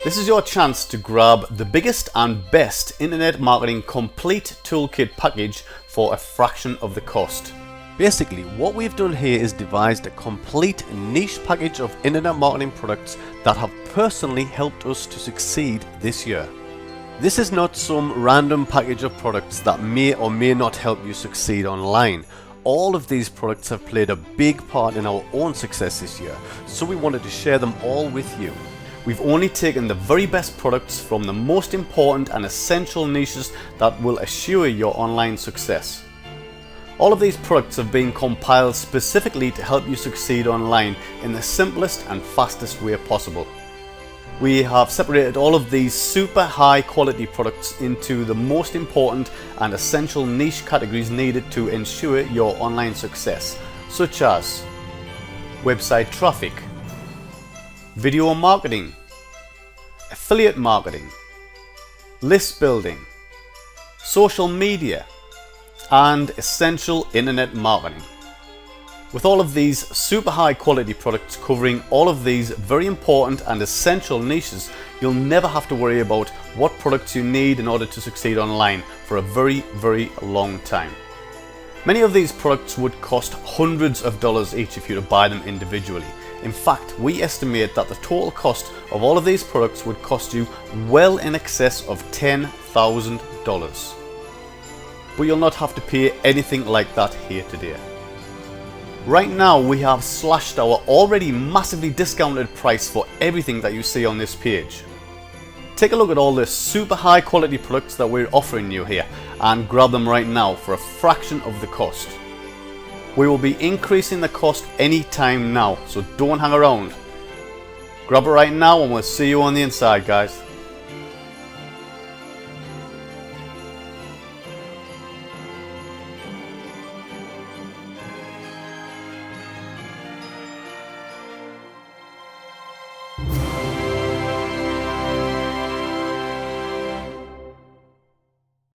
This is your chance to grab the biggest and best internet marketing complete toolkit package for a fraction of the cost. Basically, what we've done here is devised a complete niche package of internet marketing products that have personally helped us to succeed this year. This is not some random package of products that may or may not help you succeed online. All of these products have played a big part in our own success this year, so we wanted to share them all with you. We've only taken the very best products from the most important and essential niches that will assure your online success. All of these products have been compiled specifically to help you succeed online in the simplest and fastest way possible. We have separated all of these super high quality products into the most important and essential niche categories needed to ensure your online success, such as website traffic, video marketing, affiliate marketing, list building, social media, and essential internet marketing. With all of these super high quality products covering all of these very important and essential niches, you'll never have to worry about what products you need in order to succeed online for a very long time. Many of these products would cost hundreds of dollars each if you were to buy them individually. In fact, we estimate that the total cost of all of these products would cost you well in excess of $10,000. But you'll not have to pay anything like that here today. Right now we have slashed our already massively discounted price for everything that you see on this page. Take a look at all the super high quality products that we're offering you here and grab them right now for a fraction of the cost. We will be increasing the cost anytime now, so don't hang around. Grab it right now and we'll see you on the inside, guys.